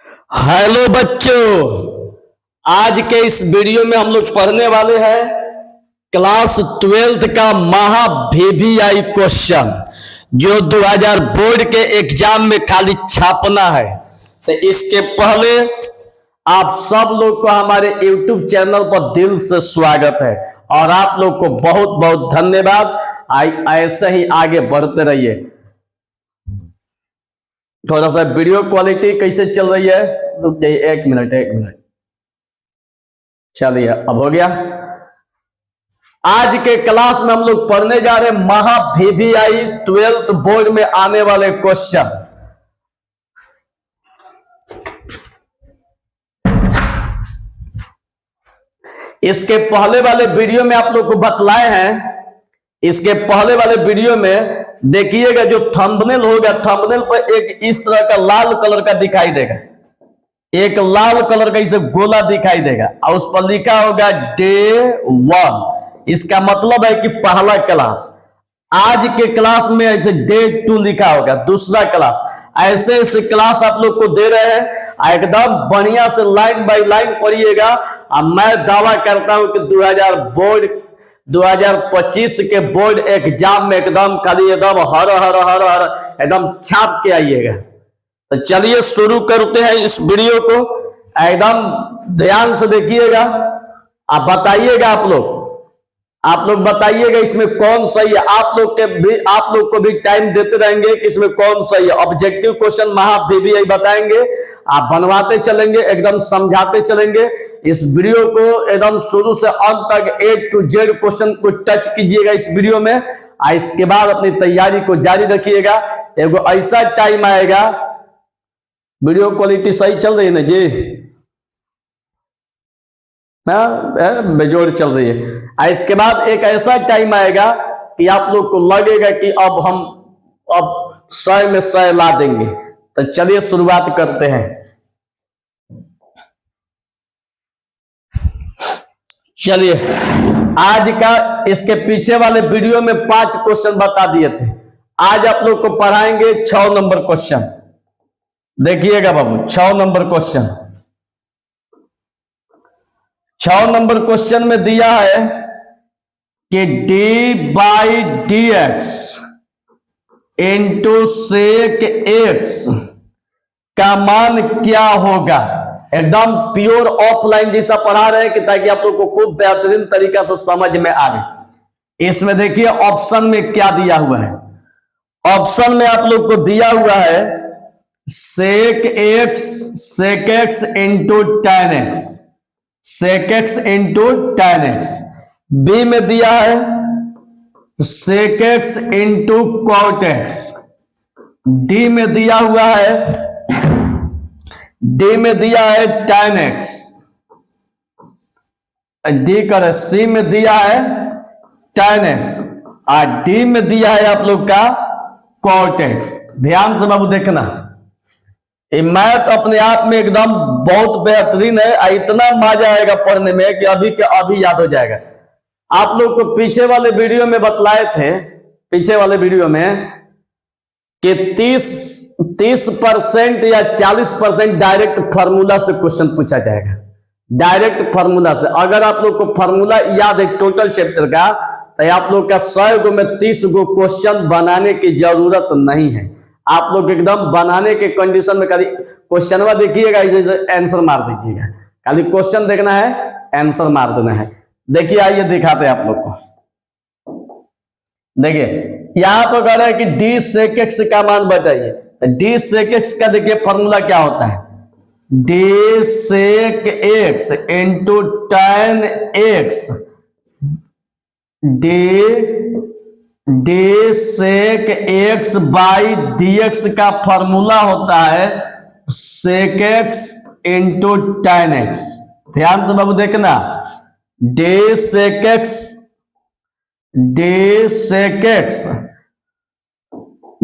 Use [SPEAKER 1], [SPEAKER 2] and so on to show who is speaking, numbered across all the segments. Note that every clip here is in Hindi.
[SPEAKER 1] हेलो बच्चों, आज के इस वीडियो में हम लोग पढ़ने वाले हैं क्लास 12th का महा VVI क्वेश्चन जो 2000 बोर्ड के एग्जाम में खाली छापना है। तो इसके पहले आप सब लोग को हमारे YouTube चैनल पर दिल से स्वागत है और आप लोग को बहुत बहुत धन्यवाद। ऐसे ही आगे बढ़ते रहिए। थोड़ा सा वीडियो क्वालिटी कैसे चल रही है? रुक जाइए, एक मिनट। चलिए, अब हो गया। आज के क्लास में हम लोग पढ़ने जा रहे हैं महा VVI 12th बोर्ड में आने वाले क्वेश्चन। इसके पहले वाले वीडियो में आप लोग को बतलाए हैं। इसके पहले वाले वीडियो में देखिएगा, जो थंबनेल होगा, थंबनेल पर एक इस तरह का लाल कलर का दिखाई देगा, एक लाल कलर का इसे गोला दिखाई देगा और उस पर लिखा होगा Day 1। इसका मतलब है कि पहला क्लास। आज के क्लास में ऐसे Day 2 लिखा होगा, दूसरा क्लास। ऐसे ऐसे क्लास आप लोग को दे रहे हैं, एकदम बढ़िया से लाइन बाय लाइन पढ़िएगा। और मैं दावा करता हूं कि 2025 के बोर्ड एग्जाम में एकदम खाली एकदम हर एकदम छाप के आइएगा। तो चलिए शुरू करते हैं इस वीडियो को। एकदम ध्यान से देखिएगा। आप बताइएगा, आप लोग बताइएगा इसमें कौन सही है। आप लोग को भी टाइम देते रहेंगे कि इसमें कौन सही है। ऑब्जेक्टिव क्वेश्चन महा VVI बताएंगे, आप बनवाते चलेंगे, एकदम समझाते चलेंगे। इस वीडियो को एकदम शुरू से अंत तक A to Z क्वेश्चन को टच कीजिएगा इस वीडियो में। इसके बाद अपनी तैयारी को जारी रखिएगा। एगो ऐसा टाइम आएगा, वीडियो क्वालिटी सही चल रही है ना जी? बेजोड़ चल रही है। इसके बाद एक ऐसा टाइम आएगा कि आप लोग को लगेगा कि अब हम 100 में 100 ला देंगे। तो चलिए शुरुआत करते हैं। चलिए, आज का इसके पीछे वाले वीडियो में 5 क्वेश्चन बता दिए थे। आज आप लोग को पढ़ाएंगे 6 नंबर क्वेश्चन। देखिएगा बाबू, 6 नंबर क्वेश्चन। 6 नंबर क्वेश्चन में दिया है कि d/dx इंटू सेक x का मान क्या होगा। एकदम प्योर ऑफलाइन जैसा पढ़ा रहे हैं कि ताकि आप लोग को खूब बेहतरीन तरीका से समझ में आए। इसमें देखिए ऑप्शन में क्या दिया हुआ है। ऑप्शन में आप लोग को दिया हुआ है sec x into tan x, sec x into tan x। B में दिया है sec x into cot x। D में दिया हुआ है tan x। डी कर सी में दिया है tan x और डी में दिया है आप लोग का cot x। ध्यान से बाबू देखना, ये मैथ अपने आप में एकदम बहुत बेहतरीन है। इतना मजा आएगा पढ़ने में कि अभी के अभी याद हो जाएगा। आप लोग को पीछे वाले वीडियो में बतलाए थे, पीछे वाले वीडियो में कि 30% या 40% डायरेक्ट फार्मूला से क्वेश्चन पूछा जाएगा। डायरेक्ट फार्मूला से अगर आप लोग को फार्मूला याद है टोटल चैप्टर का, तो आप लोग का 100 गो में 30 गो क्वेश्चन बनाने की जरूरत नहीं है। आप लोग एकदम बनाने के कंडीशन में खाली क्वेश्चन देखिएगा, आंसर मार दीजिएगा। खाली क्वेश्चन देखना है, आंसर मार देना है। देखिए, आइए दिखाते हैं आप लोग को। देखिए यहां पर कह रहा है कि डी सेक x का मान बताइए। डी सेक x का देखिए फॉर्मूला क्या होता है, d sec x into tan x। D sec x by dx का फॉर्मूला होता है sec x into tan x। ध्यान से बाबू देखना, d sec x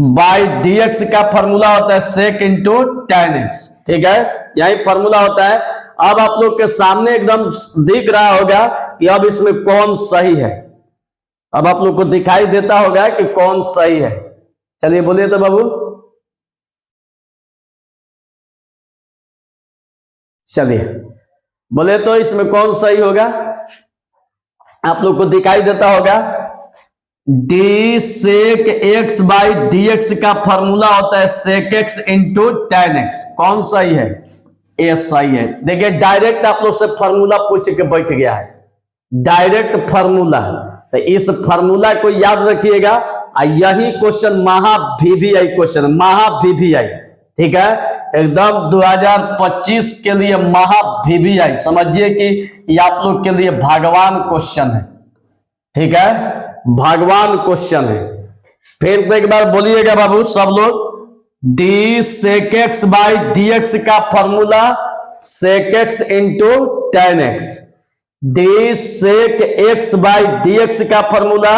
[SPEAKER 1] by dx का फॉर्मूला होता है सेक इंटू tan x। ठीक है, यही फॉर्मूला होता है। अब आप लोग के सामने एकदम दिख रहा होगा कि अब इसमें कौन सही है। अब आप लोग को दिखाई देता होगा कि कौन सही है। चलिए बोलिए तो बाबू। चलिए बोले तो इसमें कौन सही होगा, आप लोग को दिखाई देता होगा d sec x by d x का फॉर्मूला होता है sec x into tan x. कौन सही है, ए सही है। देखिए डायरेक्ट आप लोग से फॉर्मूला पूछ के बैठ गया है, डायरेक्ट फॉर्मूला। तो इस फॉर्मूला को याद रखिएगा, यही क्वेश्चन महा VVI क्वेश्चन, महा VVI, ठीक है, एकदम 2025 के लिए महा VVI समझिए कि ये आप लोग के लिए भगवान क्वेश्चन है, ठीक है, भगवान क्वेश्चन है। फिर एक बार बोलिएगा बाबू सब लोग, d sec x by d x का formula sec x into tan x, d sec x by d x का formula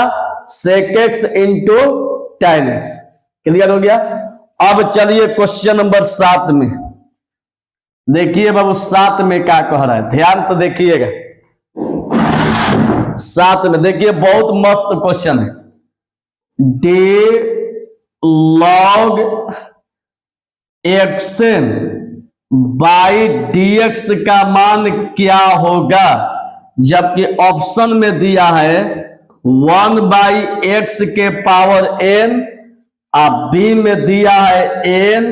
[SPEAKER 1] sec x into tan x. Clear हो गया। अब चलिए क्वेश्चन नंबर 7 में देखिए बाबू, 7 में क्या कह रहा है, ध्यान तो देखिएगा। 7 में देखिए बहुत मस्त क्वेश्चन है, D log x n by d x का मान क्या होगा, जबकि ऑप्शन में दिया है 1 बाई एक्स के पावर n, और बी में दिया है n,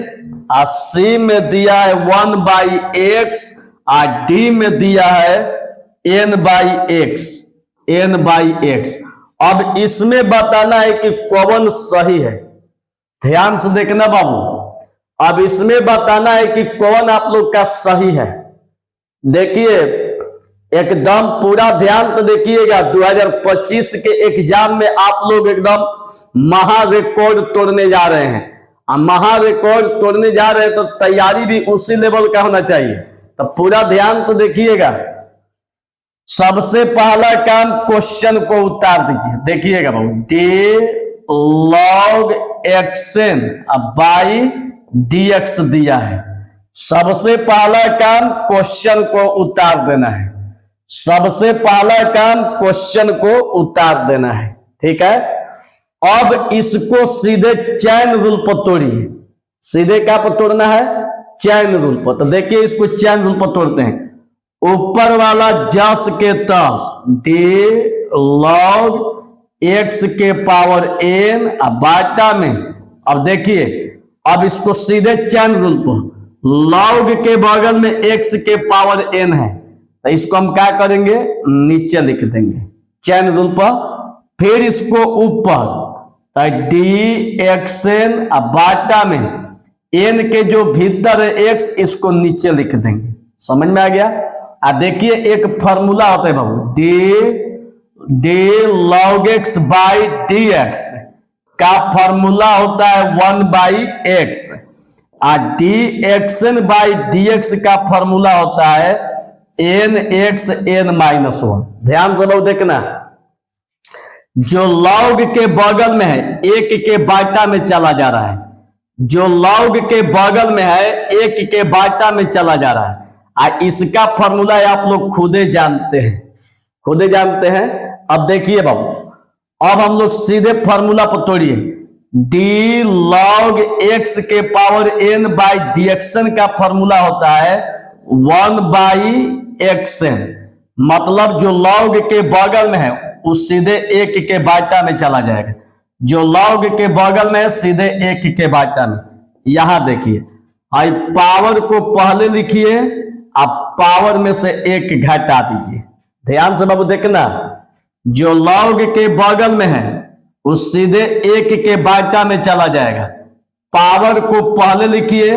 [SPEAKER 1] और सी में दिया है 1 बाई एक्स, और डी में दिया है n by x, n by x. अब इसमें बताना है कि कौन सही है, ध्यान से देखना बाबू। अब इसमें बताना है कि कौन आप लोग का सही है। देखिए एकदम पूरा ध्यान तो देखिएगा, 2025 के एग्जाम में आप लोग एकदम महा रिकॉर्ड तोड़ने जा रहे हैं, और महा रिकॉर्ड तोड़ने जा रहे हैं तो तैयारी भी उसी लेवल का होना चाहिए। तो पूरा ध्यान तो देखिएगा। सबसे पहला काम क्वेश्चन को उतार दीजिए, देखिएगा बाबू, d log x n by d x दिया है। सबसे पहला काम क्वेश्चन को उतार देना है, सबसे पहला काम क्वेश्चन को उतार देना है, ठीक है। अब इसको सीधे चैन रूल पर तोड़िए, सीधे क्या पर तोड़ना है, चैन रूल पर। तो देखिए इसको चैन रूल पर तोड़ते हैं, ऊपर वाला जस के तस डी लॉग एक्स के पावर n, बाटा में। अब देखिए अब इसको सीधे चैन रूल पर, लॉग के बगल में x के पावर n है, तो इसको हम क्या करेंगे, नीचे लिख देंगे चैन रूल पर। फिर इसको ऊपर, तो डी एक्सन बाटा में n के जो भीतर है x, इसको नीचे लिख देंगे। समझ में आ गया। देखिए एक फॉर्मूला होता है बाबू, d log x by d x का फॉर्मूला होता है 1 बाई एक्स, और d x n by d x का फॉर्मूला होता है एन एक्स एन माइनस 1। ध्यान से लोग देखना, जो लॉग के बगल में है एक के बाटा में चला जा रहा है, जो लॉग के बगल में है एक के बाटा में चला जा रहा है, और इसका फॉर्मूला आप लोग खुदे जानते हैं, खुदे जानते हैं। अब देखिए बाबू, अब हम लोग सीधे फॉर्मूला पर तोड़िए, डी लॉग एक्स के power n by D action का फॉर्मूला होता है 1 बाई एक्सन, मतलब जो लॉग के बगल में है उस सीधे एक के बाटा में चला जाएगा, जो लॉग के बगल में है सीधे एक के बाटा में। यहां देखिए, आई पावर को पहले लिखिए, आप पावर में से एक घटा दीजिए। ध्यान से बाबू देखना, जो लॉग के बगल में है उस सीधे एक के बाटा में चला जाएगा। पावर को पहले लिखिए,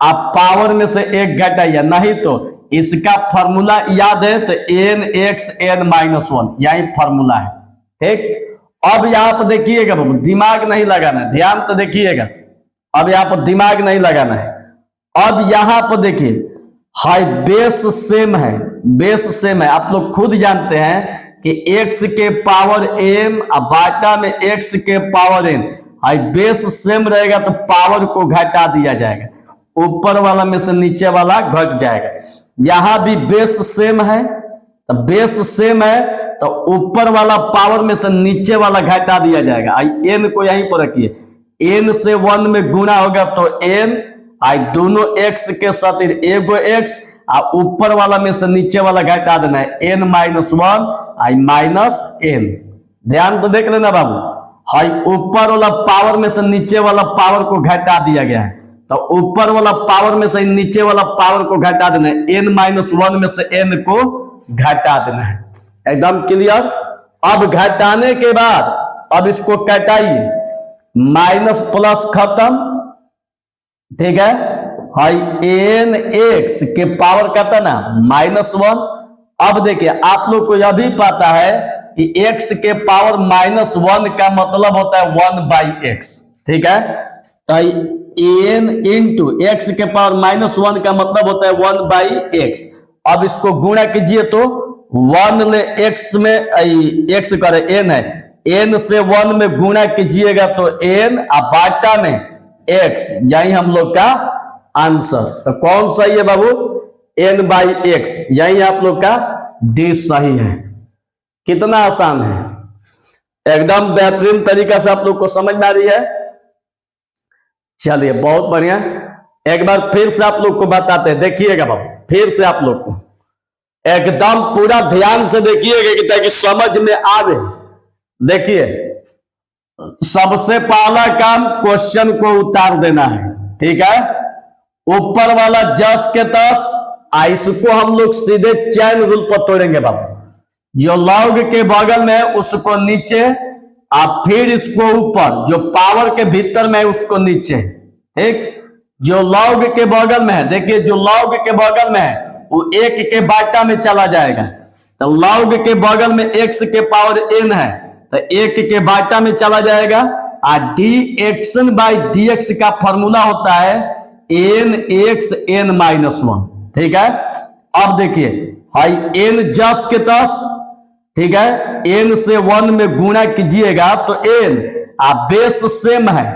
[SPEAKER 1] आप पावर में से एक घटाइए, नहीं तो इसका फॉर्मूला याद है तो एन एक्स एन माइनस 1 यही फॉर्मूला है, ठीक। अब यहां पर देखिएगा बाबू, दिमाग नहीं लगाना है, ध्यान तो देखिएगा। अब यहां पर दिमाग नहीं लगाना है। अब यहां पर देखिए, हाई बेस सेम है, बेस सेम है, आप लोग खुद जानते हैं कि x के पावर m बाटा में x के power n, high base same रहेगा तो पावर को घटा दिया जाएगा, ऊपर वाला में से नीचे वाला घट जाएगा। यहां भी बेस सेम है, तो बेस सेम है तो ऊपर वाला पावर में से नीचे वाला घटा दिया जाएगा। n को यहीं पर रखिए, n से 1 में गुणा होगा तो n, आई दोनों x के सातिर एगो x आ ऊपर वाला में से नीचे वाला घटा देना है n-1 आई -n। ध्यान तो देख लेना बाबू, हाई ऊपर वाला पावर में से नीचे वाला पावर को घटा दिया गया है, तो ऊपर वाला पावर में से नीचे वाला पावर को घटा देना है, n-1 में से n को घटा देना है। एकदम क्लियर। अब घटाने के बाद अब इसको कटाइए, माइनस प्लस खत्म, ठीक है। हाई n(x) के पावर कहता ना -1। अब देखिए आप लोग को यह भी पता है कि x के पावर -1 का मतलब होता है 1/x, ठीक है। तो n इंटू x के पावर -1 का मतलब होता है 1/x। अब इसको गुणा कीजिए तो 1 ले x में x करे n है, n से 1 में गुणा कीजिएगा तो n और बाटा में x, यही हम लोग का आंसर। तो कौन सही है बाबू? n/x, यही आप लोग का डी सही है। कितना आसान है, एकदम बेहतरीन तरीका से आप लोग को समझ में आ रही है। चलिए बहुत बढ़िया, एक बार फिर से आप लोग को बताते हैं, देखिएगा बाबू, फिर से आप लोग को एकदम पूरा ध्यान से देखिएगा कि ताकि समझ में आवे। देखिए सबसे पहला काम क्वेश्चन को उतार देना है, ठीक है। ऊपर वाला जस के तस, इसको हम लोग सीधे चैन रूल पर तोड़ेंगे बाबू। जो लॉग के बगल में उसको नीचे, आप फिर इसको ऊपर, जो पावर के भीतर में उसको नीचे, ठीक। जो लॉग के बगल में है, देखिए जो लॉग के बगल में है वो 1 के बाटा में चला जाएगा। तो लॉग के बगल में x के पावर n है तो 1 के बाटा में चला जाएगा। dx/dx का फॉर्मूला होता है nx n-1, ठीक है। अब देखिए हाई n जस के तस, ठीक है, n से 1 में गुणा कीजिएगा तो n, बेस सेम है,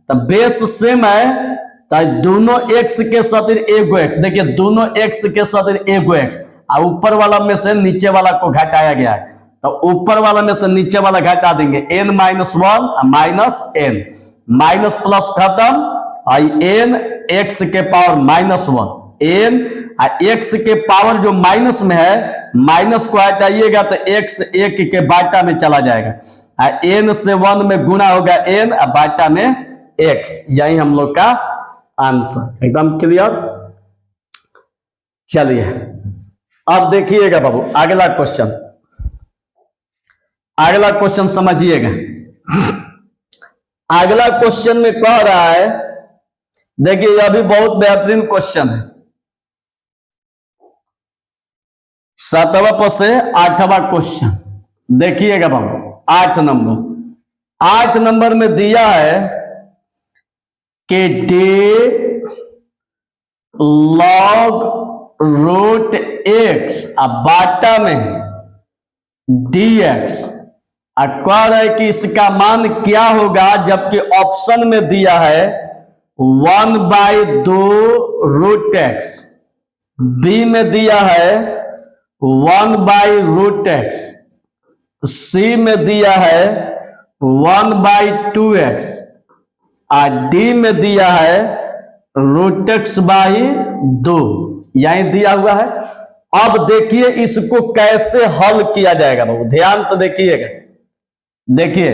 [SPEAKER 1] तो बेस सेम है तो दोनों x के साथ एगो x, देखिए दोनों x के साथ एगो x, और ऊपर वाला में से नीचे वाला को घटाया गया है, तो ऊपर वाला में से नीचे वाला घटा देंगे n-1 -n, माइनस प्लस खत्म, आई n x के पावर -1 n, x के पावर जो माइनस में है, माइनस को हटाइएगा तो x 1 के बाटा में चला जाएगा, n से 1 में गुणा होगा n और बाटा में x, यही हम लोग का आंसर। एकदम क्लियर। चलिए अब देखिएगा बाबू अगला क्वेश्चन, अगला क्वेश्चन समझिएगा। अगला क्वेश्चन में कह रहा है, देखिए यह भी बहुत बेहतरीन क्वेश्चन है, 7वां से 8वां क्वेश्चन देखिएगा बाबू। 8 नंबर में दिया है कि d log रूट x बाटा में dx, कह रहा है कि इसका मान क्या होगा, जबकि ऑप्शन में दिया है 1/2 रूट x, बी में दिया है 1/√x, सी में दिया है 1/2x, और डी में दिया है √x/2, यही दिया हुआ है। अब देखिए इसको कैसे हल किया जाएगा बाबू, ध्यान तो देखिएगा। देखिए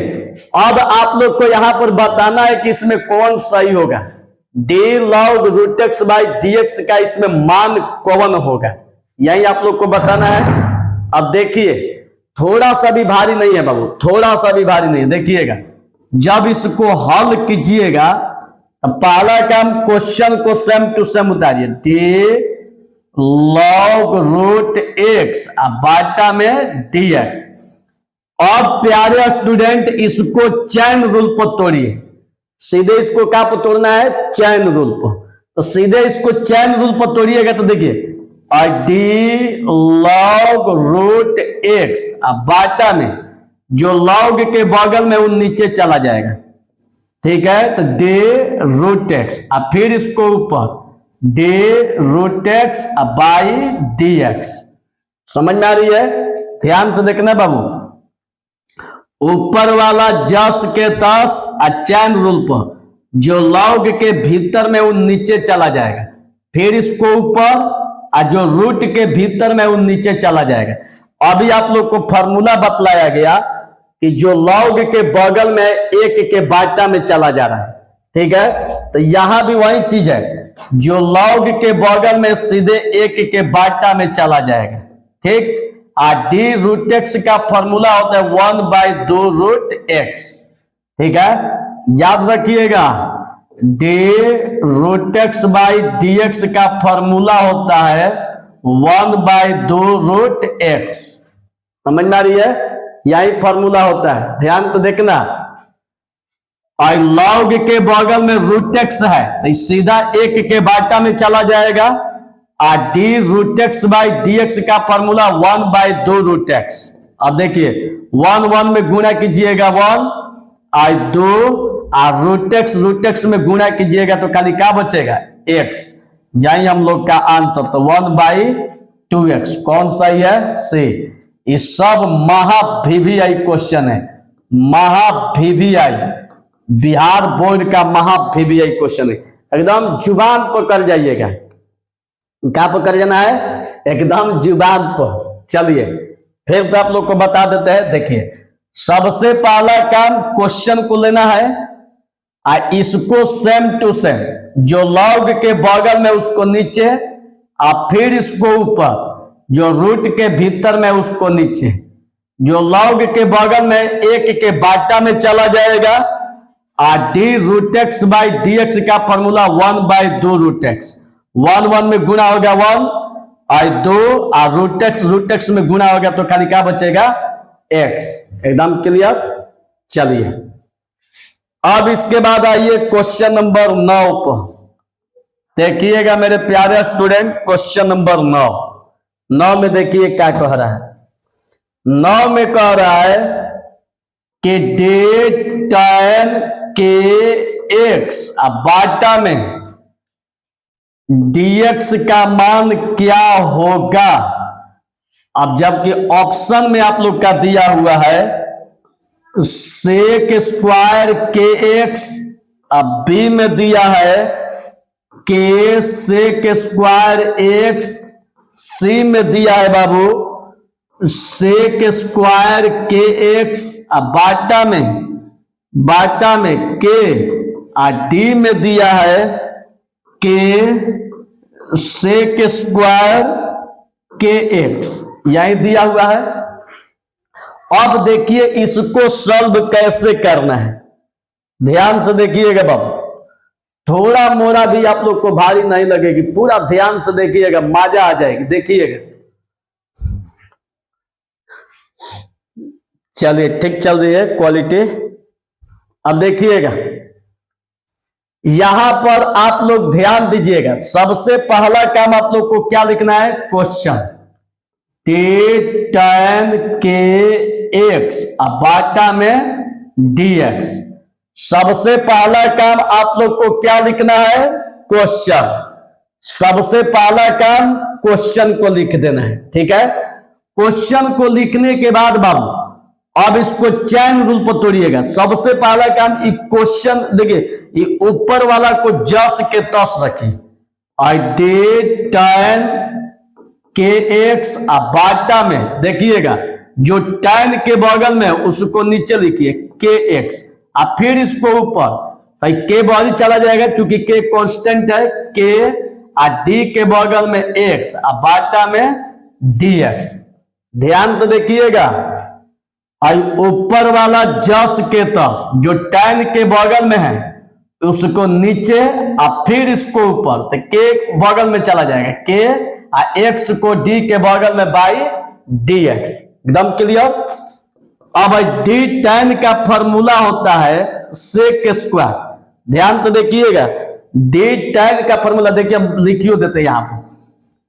[SPEAKER 1] अब आप लोग को यहां पर बताना है कि इसमें कौन सही होगा, d log √x/dx का इसमें मान कौन होगा, यही आप लोग को बताना है। अब देखिए थोड़ा सा भी भारी नहीं है बाबू, थोड़ा सा भी भारी नहीं है। देखिएगा जब इसको हल कीजिएगा तो पहला काम क्वेश्चन को सेम टू सेम उतारिए, d log √x बाटा में dx। अब प्यारे स्टूडेंट इसको चैन रूल पर तोड़िए, सीधे इसको क्या पर तोड़ना है, चैन रूल पर। तो सीधे इसको चैन रूल पर तोड़िएगा तो देखिए d log √x बाटा में जो log के बगल में वो नीचे चला जाएगा, ठीक है। तो d √x, फिर इसको ऊपर d √x/dx, समझ में आ रही है। ध्यान तो देखना बाबू, ऊपर वाला जस के तस चैन रूल पर, जो लॉग के भीतर में वो नीचे चला जाएगा, फिर इसको ऊपर, और जो रूट के भीतर में वो नीचे चला जाएगा। अभी आप लोग को फॉर्मूला बतलाया गया कि जो लॉग के बगल में एक के बाटा में चला जा रहा है, ठीक है। तो यहां भी वही चीज है, जो लॉग के बगल में सीधे एक के बाटा में चला जाएगा, ठीक। डी रूट एक्स का फॉर्मूला होता है 1/2 रूट एक्स, ठीक है, याद रखिएगा। D root x by d x का फॉर्मूला होता है 1/2 रूट एक्स। समझ में आ रही है, यही फॉर्मूला होता है, ध्यान तो देखना। और लॉग के बगल में रूट एक्स है तो सीधा एक के बाटा में चला जाएगा। और d root x by d x का फॉर्मूला 1/2 रूट एक्स। अब देखिए 1 में गुणा कीजिएगा 1 और 2, और रूट एक्स में गुणा कीजिएगा तो खाली क्या बचेगा, एक्स। यही हम लोग का आंसर, तो 1/2x कौन सही है, सी। ये सब महा VVI क्वेश्चन है, महा VVI, बिहार बोर्ड का महा VVI क्वेश्चन है। एकदम जुबान पर कर जाइएगा, क्या पर कर जाना है, एकदम जुबान पर। चलिए फिर तो आप लोग को बता देते हैं। देखिए सबसे पहला काम क्वेश्चन को लेना है और इसको सेम टू सेम, जो लॉग के बगल में उसको नीचे, और फिर इसको ऊपर, जो रूट के भीतर में उसको नीचे, जो लॉग के बगल में एक के बाटा में चला जाएगा। और d root x by d x का फॉर्मूला 1/2 रूट एक्स। 1 में गुणा होगा 1 और 2, और रूट एक्स में गुणा होगा तो खाली क्या बचेगा, एक्स। एकदम क्लियर। चलिए अब इसके बाद आइए क्वेश्चन नंबर 9 पर। देखिएगा मेरे प्यारे स्टूडेंट, क्वेश्चन नंबर 9 में देखिए क्या कह रहा है। 9 में कह रहा है कि डी tan kx बाटा में dx का मान क्या होगा। अब जबकि ऑप्शन में आप लोग का दिया हुआ है सेक स्क्वायर kx, अब बी में दिया है के सेक स्क्वायर x, सी में दिया है बाबू सेक स्क्वायर kx, अब बाटा में के, और डी में दिया है के सेक स्क्वायर kx, यही दिया हुआ है। अब देखिए इसको सॉल्व कैसे करना है, ध्यान से देखिएगा बाबू। थोड़ा मोड़ा भी आप लोग को भारी नहीं लगेगी, पूरा ध्यान से देखिएगा, मजा आ जाएगी। देखिएगा, चलिए ठीक चल रही है क्वालिटी। अब देखिएगा यहां पर आप लोग ध्यान दीजिएगा, सबसे पहला काम आप लोग को क्या लिखना है, क्वेश्चन डी tan kx बाटा में dx। सबसे पहला काम आप लोग को क्या लिखना है, क्वेश्चन। सबसे पहला काम क्वेश्चन को लिख देना है, ठीक है। क्वेश्चन को लिखने के बाद बाबू अब इसको चैन रूल पर तोड़िएगा। सबसे पहला काम ये क्वेश्चन देखिए, ये ऊपर वाला को जस के तस रखिए, आई डी tan kx बाटा में देखिएगा, जो tan के बगल में उसको नीचे लिखिए kx, और फिर इसको ऊपर, भाई के बॉडी चला जाएगा क्योंकि के कांस्टेंट है, के और डी के बगल में x और बाटा में dx। ध्यान तो देखिएगा, ऊपर वाला जस के तस, जो tan के बगल में है उसको नीचे और फिर इसको ऊपर, तो के बगल में चला जाएगा के, और x को d के बगल में बाई dx। एकदम क्लियर। अब डी tan का फॉर्मूला होता है सेक स्क्वायर। ध्यान तो देखिएगा, डी tan का फॉर्मूला देखिए हम लिखियो देते हैं यहां पर,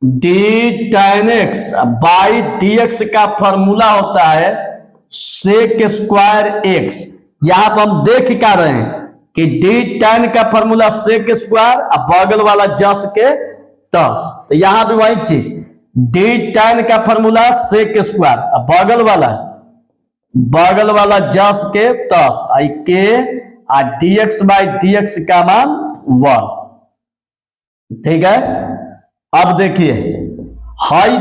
[SPEAKER 1] D tan x by dx का फॉर्मूला होता है सेक स्क्वायर x। यहां पर हम देख क्या रहे हैं कि डी tan का फॉर्मूला सेक स्क्वायर और बगल वाला जस के तस, तो यहां भी वही चीज, डी tan का फॉर्मूला सेक स्क्वायर और बगल वाला जस के तस, आई के और dx बाई dx का मान 1। ठीक है, अब देखिए हाई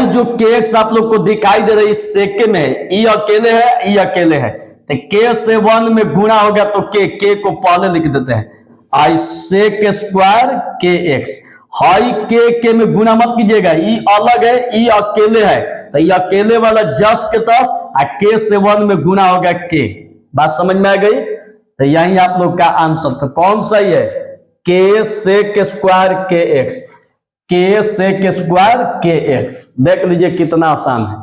[SPEAKER 1] जो kx आप लोग को दिखाई दे रही है सेके में, ई अकेले है, ई अकेले है, तो k से 1 में गुणा हो गया तो k को पहले लिख देते हैं, आई सेक स्क्वायर kx। हाई के में गुणा मत कीजिएगा, ई अलग है, ई अकेले है, तो ये अकेले वाला जस के तस, k से 1 में गुणा हो गया k। बात समझ में आ गई? तो यही आप लोग का आंसर तो कौन सही है, k sec square kx, k sec square kx। देख लीजिए कितना आसान है,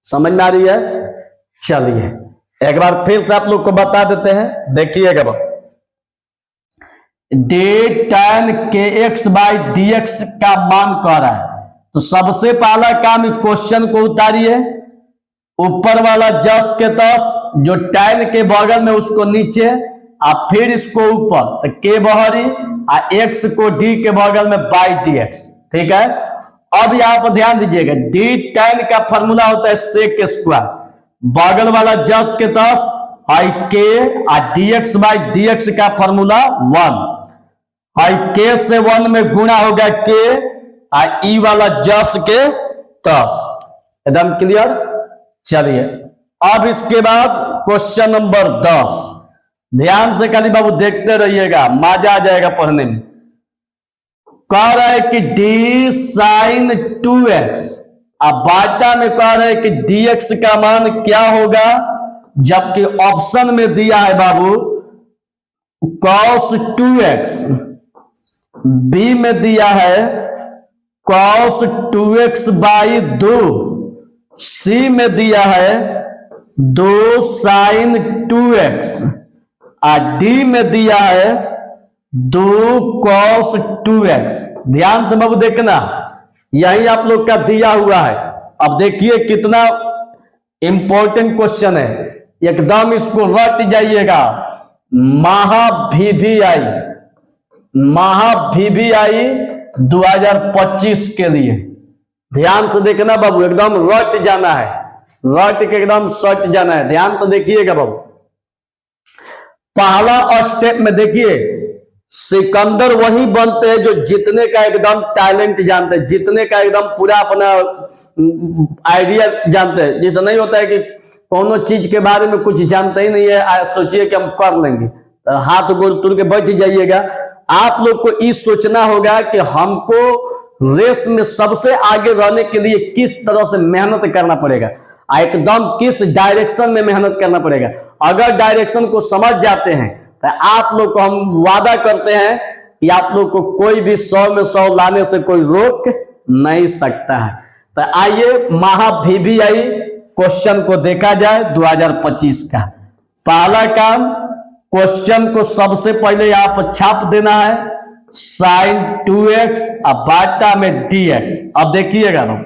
[SPEAKER 1] समझ में आ रही है? चलिए एक बार फिर से आप लोग को बता देते हैं, देखिएगा बाबू, d tan kx by dx का मान कह रहा है, तो सबसे पहला काम क्वेश्चन को उतारिए, ऊपर वाला जस के तस, जो tan के बगल में उसको नीचे, और फिर इसको ऊपर, तो k बहरी, और x को d के बगल में बाई dx। ठीक है, अब यहां पर ध्यान दीजिएगा, d tan का फॉर्मूला होता है सेक स्क्वायर, बगल वाला जस के तस आई k, और dx बाई dx का फॉर्मूला 1, आई k से 1 में गुणा हो गया k, और ई वाला जस के तस। एकदम क्लियर? चलिए अब इसके बाद क्वेश्चन नंबर 10, ध्यान से खाली बाबू देखते रहिएगा, मजा आ जाएगा पढ़ने में। कह रहा है कि d साइन 2x, अब बाटा में कह रहा है कि dx का मान क्या होगा, जबकि ऑप्शन में दिया है बाबू cos 2x, बी में दिया है cos 2x बाई 2, सी में दिया है 2 साइन 2x, और डी में दिया है 2 cos 2x। ध्यान से बाबू देखना, यही आप लोग का दिया हुआ है। अब देखिए कितना इंपॉर्टेंट क्वेश्चन है, एकदम इसको रट जाइएगा। महा VVI 2025 के लिए ध्यान से देखना बाबू, एकदम रट जाना है, रट के एकदम सट जाना है। ध्यान तो देखिएगा बाबू, पहला स्टेप में देखिए, सिकंदर वही बनते हैं जो जितने का एकदम टैलेंट जानते हैं, जितने का एकदम पूरा अपना आइडिया जानते हैं। जैसा नहीं होता है कि कोनो चीज के बारे में कुछ जानते ही नहीं है, सोचिए कि हम कर लेंगे, तो हाथ गोड़ तुर के बैठ जाइएगा। आप लोग को ये सोचना होगा कि हमको रेस में सबसे आगे रहने के लिए किस तरह से मेहनत करना पड़ेगा, एकदम किस डायरेक्शन में मेहनत करना पड़ेगा। अगर डायरेक्शन को समझ जाते हैं तो आप लोग को हम वादा करते हैं कि आप लोग को कोई भी 100 में 100 लाने से कोई रोक नहीं सकता है। तो आइए महा VVI क्वेश्चन को देखा जाए 2025 का। पहला काम, क्वेश्चन को सबसे पहले यहां पर छाप देना है, साइन 2x अब बाटा में dx। अब देखिएगा ना,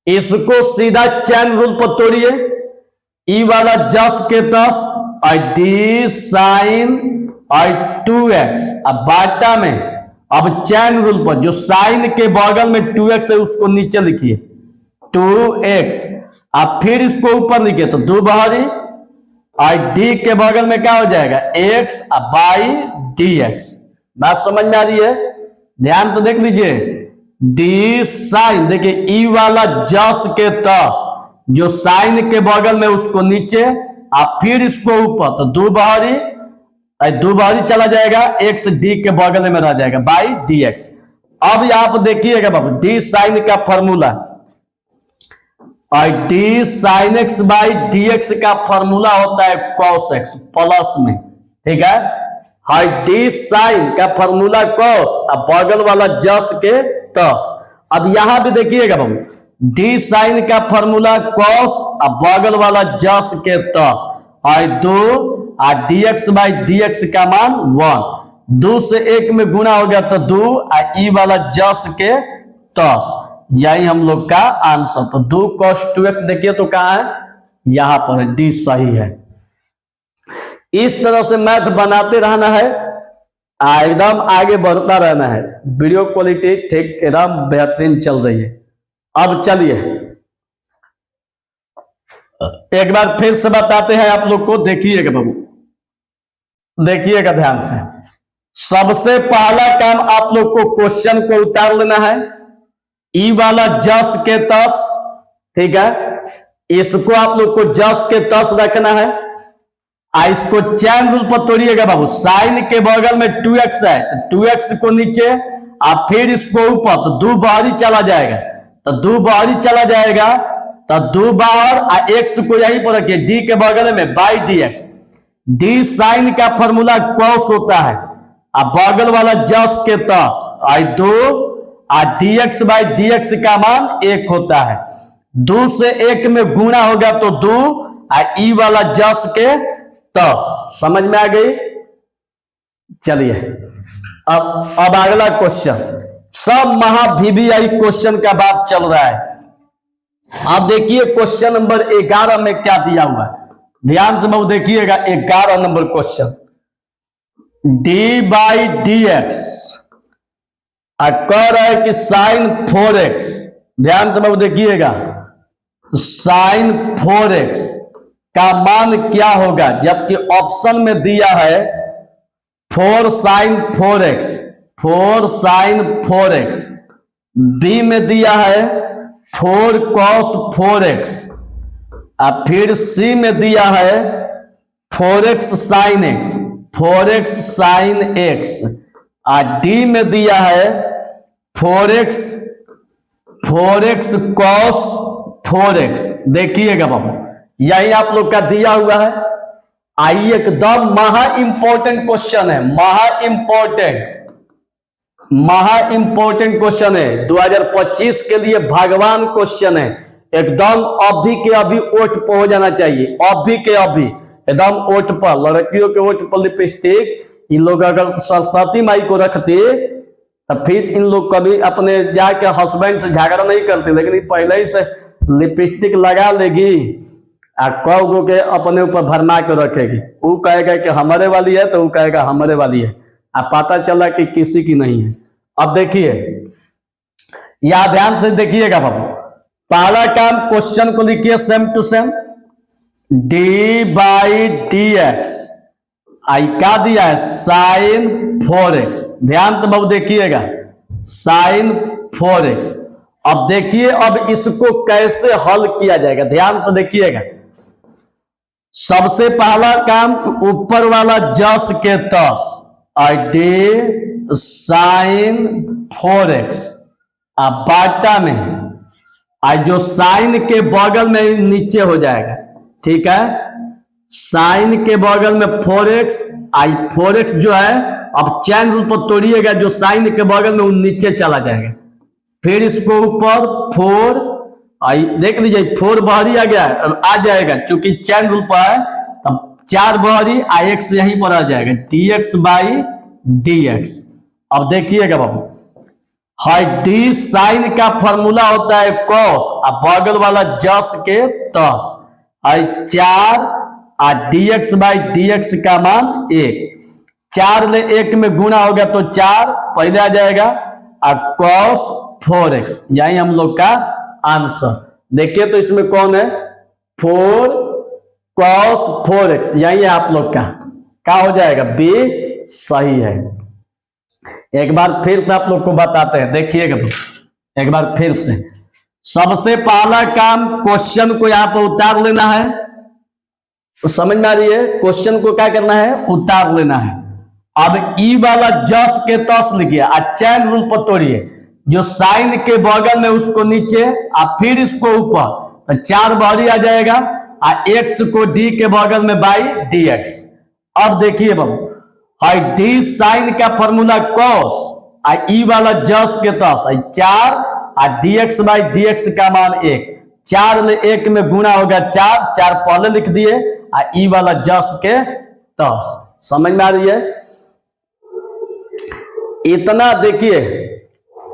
[SPEAKER 1] इसको सीधा चैन रूल पर तोड़िए, ई वाला जस के तस और डी साइन और 2x अब बाटा में, अब चैन रूल पर जो साइन के बगल में 2x है उसको नीचे लिखिए 2x, अब फिर इसको ऊपर लिखिए तो 2 बहारी, और डी के बगल में क्या हो जाएगा x बाई dx। बात समझ में आ रही है? ध्यान तो देख लीजिए, डी साइन, देखिए ई वाला जस के तस, जो साइन के बगल में उसको नीचे, आप फिर इसको ऊपर तो 2 बहारी चला जाएगा, x डी के बगल में रह जाएगा बाई dx। अब यहां पर देखिएगा बाबू, डी साइन का फॉर्मूला और d sine x by dx का फॉर्मूला होता है cos x प्लस में। ठीक है, और डी साइन का फॉर्मूला cos, अब बगल वाला जस के तस। अब यहां भी देखिएगा बाबू, डी साइन का फॉर्मूला cos, अब बगल वाला जस के तस, और 2 और dx बाई dx का मान 1, 2 से 1 में गुणा हो गया तो 2 और ई वाला जस के तस। यही हम लोग का आंसर। तो 2 cos 2x देखिए तो कहां है, यहां पर है, डी सही है। इस तरह से मैथ बनाते रहना है, एकदम आगे बढ़ता रहना है। वीडियो क्वालिटी ठीक एकदम बेहतरीन चल रही है। अब चलिए एक बार फिर से बताते हैं आप लोग को, देखिएगा बाबू, देखिएगा ध्यान से। सबसे पहला काम आप लोग को क्वेश्चन को उतार लेना है, ई वाला जस के तस, ठीक है, इसको आप लोग को जस के तस रखना है। इसको चैन रूल पर तोड़िएगा बाबू। साइन के बगल में 2x है तो 2x को नीचे और फिर इसको ऊपर, तो 2 बाहरी चला जाएगा, तो 2 बाहरी चला जाएगा, तो 2 बाहर और x को यहीं पर रखिए d के बगल में बाई dx। d साइन का फॉर्मूला कॉस होता है और बगल वाला जस के तस, आई 2 और dx बाई dx का मान 1 होता है। 2 से 1 में गुणा होगा तो 2 और ई वाला जस के तस। समझ में आ गई? चलिए अब अगला क्वेश्चन, सब महावीवीआई क्वेश्चन का बात चल रहा है। आप देखिए क्वेश्चन नंबर 11 में क्या दिया हुआ है, ध्यान से बहुत देखिएगा। 11 number question, D by d x कह रहा है कि साइन 4x, ध्यान से बहुत देखिएगा, साइन 4x का मान क्या होगा, जबकि ऑप्शन में दिया है 4 sign 4x, 4 sign 4x, B में दिया है 4 कॉस 4x और फिर सी में दिया है 4x sine x, 4x sine x और डी में दिया है 4x कॉस 4x। देखिएगा बाबू, यही आप लोग का दिया हुआ है। आइए, एकदम महा इंपॉर्टेंट क्वेश्चन है, महा इंपॉर्टेंट क्वेश्चन है, 2025 के लिए भगवान क्वेश्चन है। एकदम अभी के अभी ओठ पर हो जाना चाहिए, अभी के अभी एकदम ओठ पर। लड़कियों के ओठ पर लिपस्टिक, इन लोग अगर सरस्वती माई को रखते तो फिर इन लोग कभी अपने जाके हस्बैंड से झगड़ा नहीं करते, लेकिन पहले ही से लिपस्टिक लगा लेगी और कौ के अपने ऊपर भरमा के रखेगी। वो कहेगा कि हमारे वाली है, तो वो कहेगा हमारे वाली है, अब पता चला कि किसी की नहीं है। अब देखिए, या ध्यान से देखिएगा बाबू, पहला काम क्वेश्चन को लिखिए same to same, d by d x, I क्या दिया है साइन 4x, ध्यान से बाबू देखिएगा, साइन 4x। अब देखिए अब इसको कैसे हल किया जाएगा, ध्यान से देखिएगा। सबसे पहला काम ऊपर वाला जस के तस, डी साइन 4x बाटा में जो साइन के बगल में नीचे हो जाएगा, ठीक है, साइन के बगल में 4x, 4x जो है अब चैन रूल पर तोड़िएगा, जो साइन के बगल में वो नीचे चला जाएगा। फिर इसको ऊपर 4, देख लीजिए 4 बाहरी आ गया, आ जाएगा, क्योंकि चैन रूल पर है, तब 4 बाहरी x यहीं पर आ जाएगा, dx बाई dx। अब देखिएगा बाबू, हाई डी साइन का फॉर्मूला होता है कॉस और बगल वाला जस के तस, 4 और dx बाई dx का मान 1, 4 ले 1 में गुणा होगा तो 4 पहले आ जाएगा और कॉस 4x, यही हम लोग का आंसर। देखिए तो इसमें कौन है, 4 cos 4x, यही है आप लोग का, क्या हो जाएगा, बी सही है। एक बार फिर से आप लोग को बताते हैं, देखिएगा एक बार फिर से। सबसे पहला काम क्वेश्चन को यहां पर उतार लेना है, तो समझ में आ रही है, क्वेश्चन को क्या करना है, उतार लेना है। अब ई वाला जस के तस लिखिए और चैन रूल पर तोड़िए, जो साइन के बगल में उसको नीचे और फिर इसको ऊपर, तो 4 बाहरी आ जाएगा और x को d के बगल में बाई dx। अब देखिए बाबू, हाई डी साइन का फॉर्मूला कॉस और ई वाला जस के तस, 4 और dx बाई dx का मान 1, 4 ले 1 में गुणा होगा 4, 4 पहले लिख दिए और ई वाला जस के तस। समझ में आ रही है? इतना देखिए,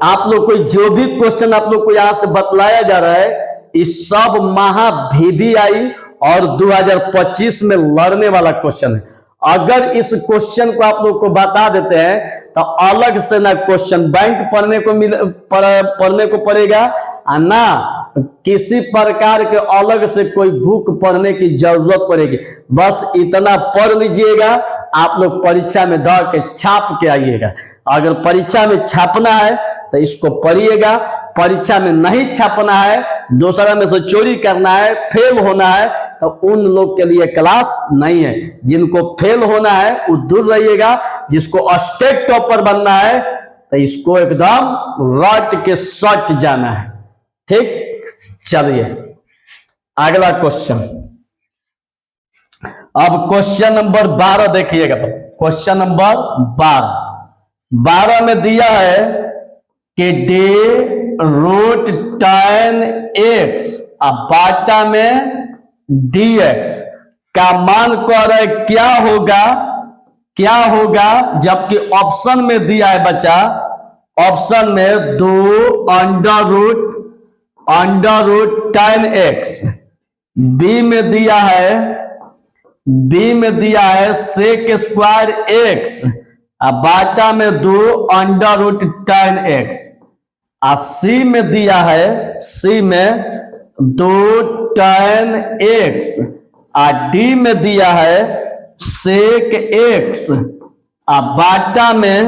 [SPEAKER 1] आप लोग को जो भी क्वेश्चन आप लोग को यहां से बतलाया जा रहा है, इस सब महा VVI और 2025 में लड़ने वाला क्वेश्चन है। अगर इस क्वेश्चन को आप लोग को बता देते हैं तो अलग से ना क्वेश्चन बैंक पढ़ने को पड़ेगा और ना किसी प्रकार के अलग से कोई बुक पढ़ने की जरूरत पड़ेगी। बस इतना पढ़ लीजिएगा, आप लोग परीक्षा में दौड़ के छाप के आइएगा। अगर परीक्षा में छापना है तो इसको पढ़िएगा, परीक्षा में नहीं छापना है, दूसरा में से चोरी करना है, फेल होना है, तो उन लोग के लिए क्लास नहीं है। जिनको फेल होना है वो दूर रहिएगा, जिसको स्टेट टॉपर बनना है तो इसको एकदम रट के सट जाना है। ठीक, चलिए अगला क्वेश्चन। अब क्वेश्चन नंबर 12 देखिएगा। क्वेश्चन नंबर 12 में दिया है कि डे रूट tan x अब बाटा में dx का मान कह रहे क्या होगा जबकि ऑप्शन में दिया है बच्चा, ऑप्शन में 2 under root tan x, B में दिया है sec स्क्वायर x अब बाटा में 2 अंडर रूट tan x, सी में दिया है 2 tan x, डी में दिया है sec x बाटा में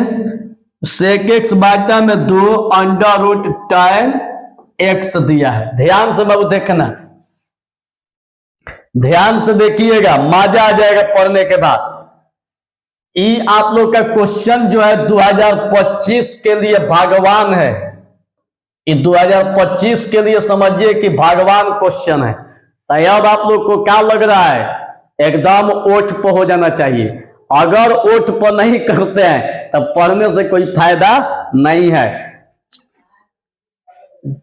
[SPEAKER 1] sec x बाटा में 2 अंडर रूट tan x दिया है। ध्यान से बाबू देखना, ध्यान से देखिएगा, मजा आ जाएगा पढ़ने के बाद। ये आप लोग का क्वेश्चन जो है 2025 के लिए भगवान है। ये 2025 के लिए समझिए कि भगवान क्वेश्चन है। तो अब आप लोग को क्या लग रहा है, एकदम ओठ पर हो जाना चाहिए। अगर ओठ पर नहीं करते हैं तब पढ़ने से कोई फायदा नहीं है।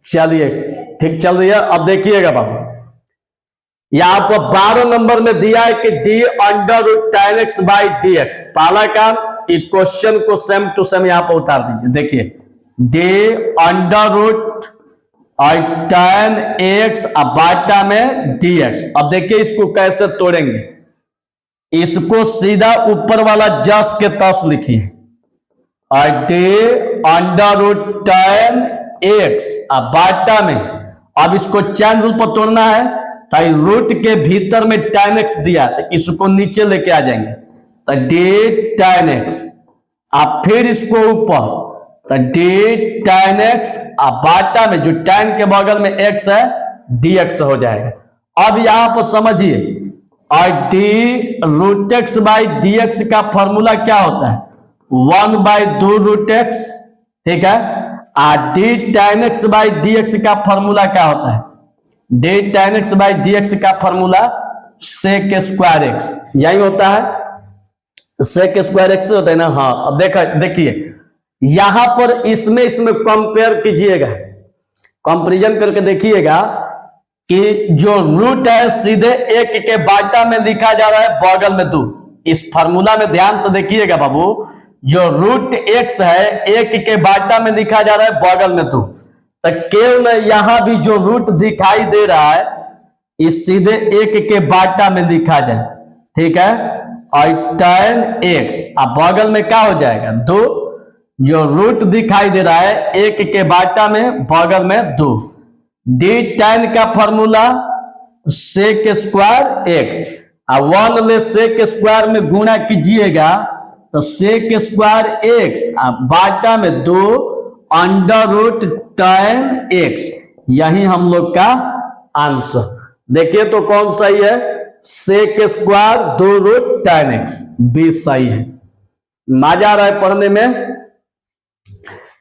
[SPEAKER 1] चलिए ठीक चल रही है। अब देखिएगा बाबू, यहां पर 12 नंबर में दिया है कि d under root tan x by d x. पहला काम, इस क्वेश्चन को सेम टू सेम यहां पर उतार दीजिए। देखिए d under root tan x बाटा में dx। अब देखिए इसको कैसे तोड़ेंगे, इसको सीधा ऊपर वाला जस के तस लिखिए, d under root tan x बाटा में। अब इसको चैन रूल पर तोड़ना है तो रूट के भीतर में tan x दिया तो इसको नीचे लेके आ जाएंगे तो डी tan x, अब फिर इसको ऊपर तो डी tan x बाटा में जो tan के बगल में x है dx हो जाएगा। अब यहां पर समझिए, और d root x by d x का फॉर्मूला क्या होता है, 1/2 रूट एक्स। ठीक है, d tan x by d x का फॉर्मूला क्या होता है, d tan x by d x का फॉर्मूला sec स्क्वायर x, यही होता है, sec स्क्वायर x होता है ना। हाँ, अब देखिए यहां पर इसमें कंपेयर कीजिएगा, कंपैरिजन करके देखिएगा कि जो रूट है सीधे 1 के बाटा में लिखा जा रहा है बगल में 2। इस फार्मूला में ध्यान तो देखिएगा बाबू, जो रूट x है 1 के बाटा में लिखा जा रहा है बगल में 2, तो केवल यहां भी जो रूट दिखाई दे रहा है इस सीधे 1 के बाटा में लिखा जाए। ठीक है, और tan x अब बगल में क्या हो जाएगा 2, जो रूट दिखाई दे रहा है 1 के बाटा में बगल में 2। डी tan का फॉर्मूला sec स्क्वायर x, 1 ले sec स्क्वायर में गुणा कीजिएगा तो sec स्क्वायर x बाटा में 2 अंडर रूट tan x, यही हम लोग का आंसर। देखिए तो कौन सही है, sec square 2 root tan x, 20 सही है। मजा आ रहा है पढ़ने में।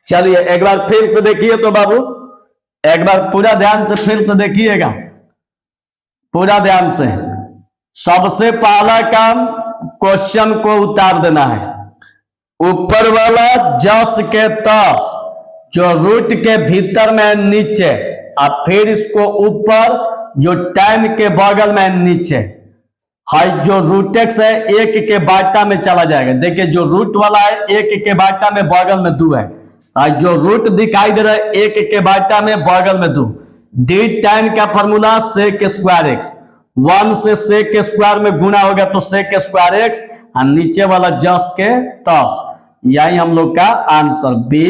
[SPEAKER 1] चलिए एक बार फिर तो देखिए तो बाबू, एक बार पूरा ध्यान से फिर तो देखिएगा, पूरा ध्यान से। सबसे पहला काम क्वेश्चन को उतार देना है, ऊपर वाला जस के तस, जो रूट के भीतर में नीचे, अब फिर इसको ऊपर जो tan के बगल में नीचे, हाई जो रूट एक्स है 1 के बाटा में चला जाएगा। देखिए जो रूट वाला है 1 के बाटा में बगल में 2 है, जो रूट दिखाई दे रहा है 1 के बाटा में बगल में 2। डी tan का फॉर्मूला sec स्क्वायर x, 1 से sec स्क्वायर में गुणा होगा तो sec स्क्वायर x, और नीचे वाला जस के तस, यही हम लोग का आंसर बी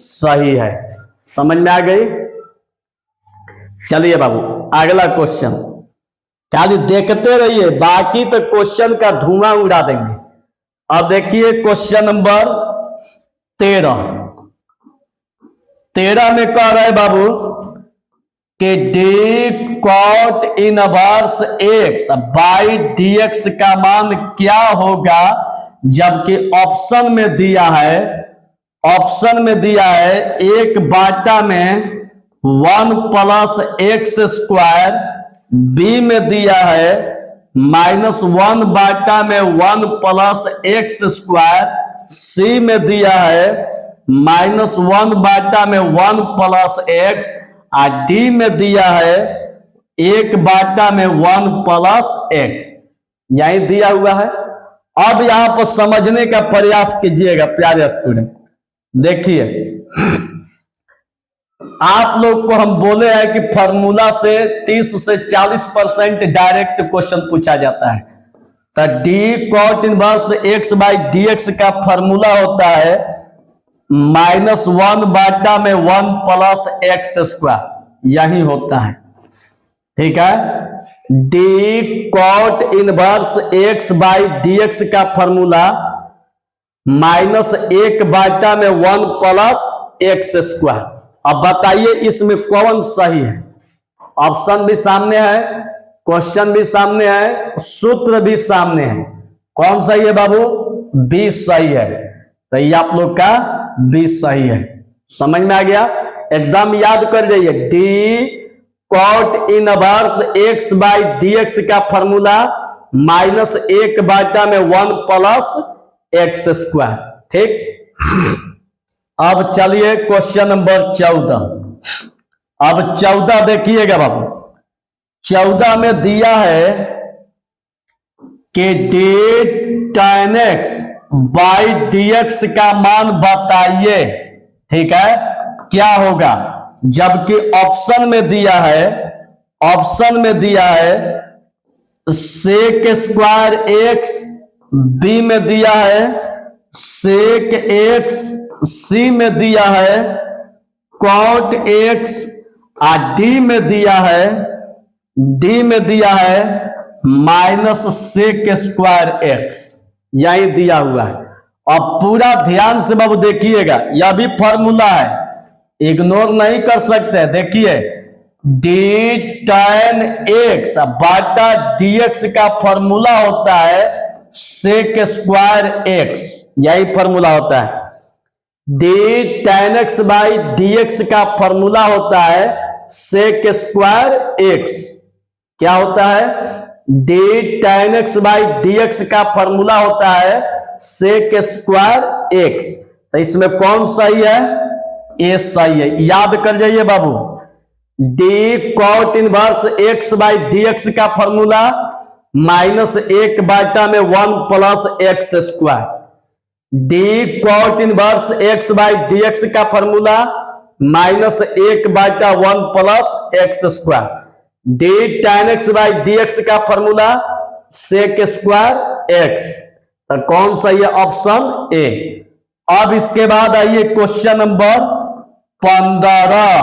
[SPEAKER 1] सही है। समझ में आ गई? चलिए बाबू अगला क्वेश्चन, खाली देखते रहिए, बाकी तो क्वेश्चन का धुआं उड़ा देंगे। अब देखिए क्वेश्चन नंबर 13 में कह रहे बाबू कि d cot inverse x by d x का मान क्या होगा जबकि ऑप्शन में दिया है एक बाटा में 1 प्लस एक्स स्क्वायर, बी में दिया है -1 बाटा में 1 प्लस एक्स स्क्वायर, सी में दिया है -1 बाटा में 1 प्लस एक्स, और डी में दिया है 1 बाटा में 1 प्लस एक्स। यही दिया हुआ है। अब यहां पर समझने का प्रयास कीजिएगा प्यारे स्टूडेंट। देखिए आप लोग को हम बोले हैं कि फॉर्मूला से 30 से 40% डायरेक्ट क्वेश्चन पूछा जाता है। तो d cot inverse x by d x का फॉर्मूला होता है -1 बाटा में 1 प्लस एक्स स्क्वायर, यही होता है। ठीक है, d cot inverse x by d x का फॉर्मूला -1 बाटा में 1 प्लस एक्स स्क्वायर। अब बताइए इसमें कौन सही है? ऑप्शन भी सामने है, क्वेश्चन भी सामने है, सूत्र भी सामने है। कौन सही है बाबू? बी सही है। तो ये आप लोग का बी सही है। समझ में आ गया? एकदम याद कर जाइए, d cot inverse x by d x का फॉर्मूला -1 बाटा में 1 प्लस एक्स स्क्वायर। ठीक, अब चलिए क्वेश्चन नंबर 14। अब 14 देखिएगा बाबू। 14 में दिया है कि D tan x by d x का मान बताइए। ठीक है, क्या होगा? जबकि ऑप्शन में दिया है सेक स्क्वायर एक्स, बी में दिया है सेक एक्स, सी में दिया है कॉट एक्स, और डी में दिया है माइनस सेक स्क्वायर एक्स। यही दिया हुआ है। अब पूरा ध्यान से बाबू देखिएगा, यह भी फॉर्मूला है, इग्नोर नहीं कर सकते। देखिए डी tan x बाटा डी एक्स का फॉर्मूला होता है सेक स्क्वायर एक्स, यही फॉर्मूला होता है। D tan x by d x का फॉर्मूला होता है सेक स्क्वायर एक्स। क्या होता है? D tan x by d x का फॉर्मूला होता है सेक स्क्वायर एक्स। तो इसमें कौन सही है? ए सही है। याद कर जाइए बाबू, d cot inverse x by d x का फॉर्मूला -1 बाटा में 1 plus x square, d cot inverse x by d x का फॉर्मूला -1 बाटा 1 plus x square, d tan x by d x का फॉर्मूला सेक स्क्वायर एक्स। तो कौन सही है? Option A. अब इसके बाद आइए क्वेश्चन नंबर 15।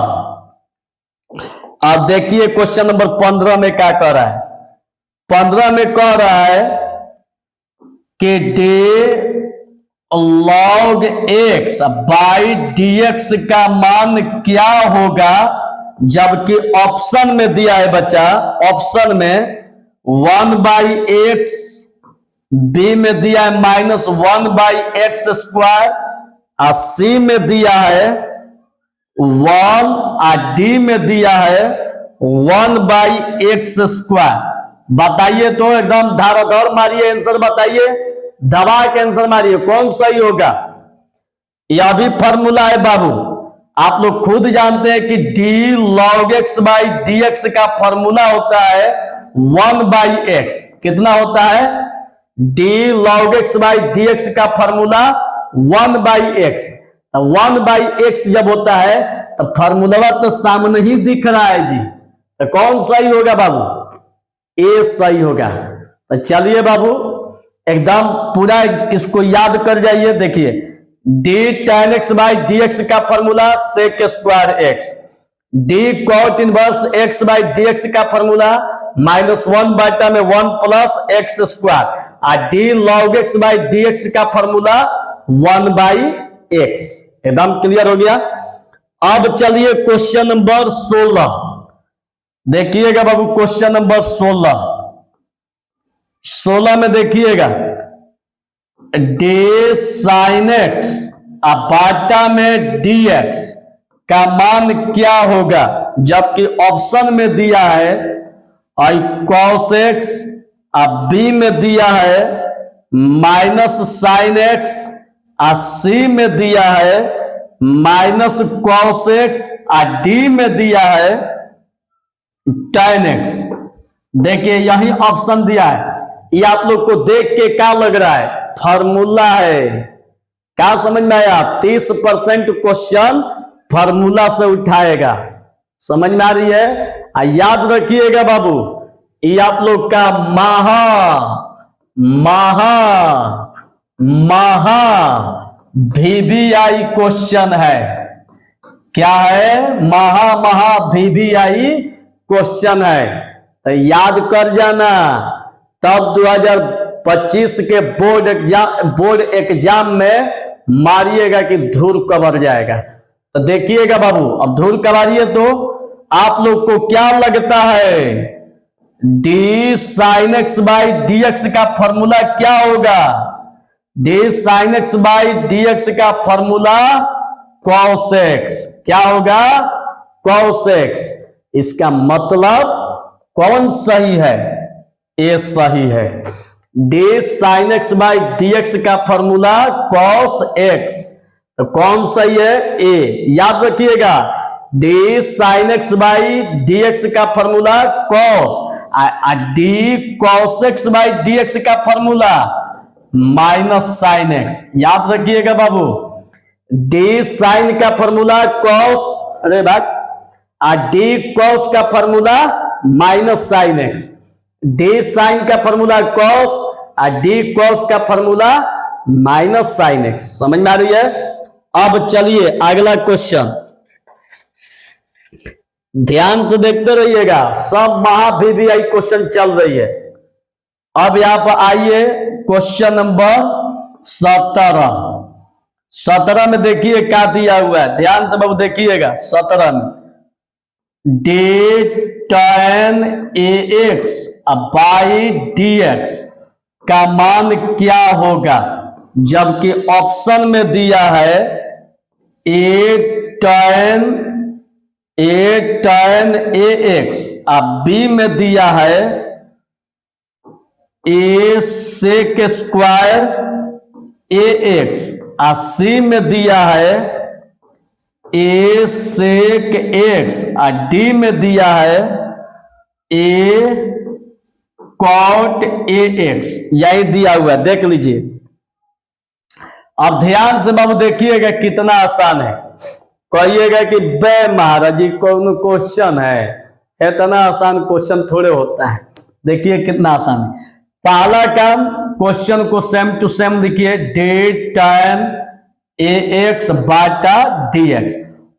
[SPEAKER 1] अब देखिए क्वेश्चन नंबर 15 में क्या कह रहा है? 15 में कह रहा है कि d log x by d x का मान क्या होगा जबकि ऑप्शन में दिया है बच्चा, ऑप्शन में 1 बाई एक्स, बी में दिया है -1 बाई एक्स स्क्वायर, और सी में दिया है 1, और डी में दिया है 1 बाई एक्स स्क्वायर। बताइए तो, एकदम धाराधर मारिए, आंसर बताइए, दबा के आंसर मारिए, कौन सही होगा? यह भी फॉर्मूला है बाबू, आप लोग खुद जानते हैं कि d log x by d x का फॉर्मूला होता है 1 बाई एक्स। कितना होता है? D log x by d x का formula 1 by x. 1 by x जब होता है तो फॉर्मूला तो सामने ही दिख रहा है जी। तो कौन सही होगा बाबू? ए सही होगा। तो चलिए बाबू एकदम पूरा इसको याद कर जाइए। देखिए d tan x by d x का formula sec square x, d cot inverse x by d x का फॉर्मूला -1 बटा में 1 प्लस एक्स स्क्वायर, और d log x by d x का फॉर्मूला 1 बाई एक्स। एकदम क्लियर हो गया। अब चलिए क्वेश्चन नंबर 16 देखिएगा बाबू। क्वेश्चन नंबर 16 में देखिएगा डी साइन एक्स बाटा में डी एक्स का मान क्या होगा, जबकि ऑप्शन में दिया है आई कॉस एक्स, अब बी में दिया है माइनस साइन एक्स, और सी में दिया है माइनस कॉस एक्स, और डी में दिया है tan एक्स। देखिए यही ऑप्शन दिया है। ये आप लोग को देख के क्या लग रहा है, फॉर्मूला है। क्या समझ में आया? 30% क्वेश्चन फॉर्मूला से उठाएगा। समझ में आ रही है? याद रखिएगा बाबू, ये आप लोग का महा VBI क्वेश्चन है। क्या है? महा VBI क्वेश्चन है। तो याद कर जाना, तब 2025 के बोर्ड एग्जाम में मारिएगा कि धूल कबर जाएगा। तो देखिएगा बाबू, अब धूल कबारिए तो आप लोग को क्या लगता है, d sine x by d x का फॉर्मूला क्या होगा? D sine x by d x का फॉर्मूला कॉस एक्स। क्या होगा? Cos x. इसका मतलब कौन सही है? ए सही है। D sine x by d x का फॉर्मूला कॉस एक्स, तो कौन सही है? ए। याद रखिएगा, d sine x by d x का formula cos, d cos x by d x का फॉर्मूला माइनस साइन एक्स। याद रखिएगा बाबू, डी साइन का फॉर्मूला कॉस, अरे बात, डी कॉस का formula minus sine x, d sine का फॉर्मूला कॉस, डी कॉस का फॉर्मूला माइनस साइन एक्स। समझ में आ रही है? अब चलिए अगला क्वेश्चन, ध्यान से देखते रहिएगा, सब महा VBI क्वेश्चन चल रही है। अब यहां पर आइए क्वेश्चन नंबर 17 में देखिए क्या दिया हुआ है। ध्यान से बाबू देखिएगा 17 में, D tan AX by DX का मान क्या होगा, जबकि ऑप्शन में दिया है ए tan AX, अब बी में दिया है ए सेक स्क्वायर AX, और सी में दिया है ए सेक एक्स, और डी में दिया है ए कॉट AX। यही दिया हुआ है, देख लीजिए। अब ध्यान से बाबू देखिएगा कितना आसान है। कहिएगा कि बे महाराज जी कौन क्वेश्चन है, इतना आसान क्वेश्चन थोड़े होता है। देखिए कितना आसान है। पहला काम, क्वेश्चन को सेम टू सेम लिखिए, डी tan AX बाटा DX।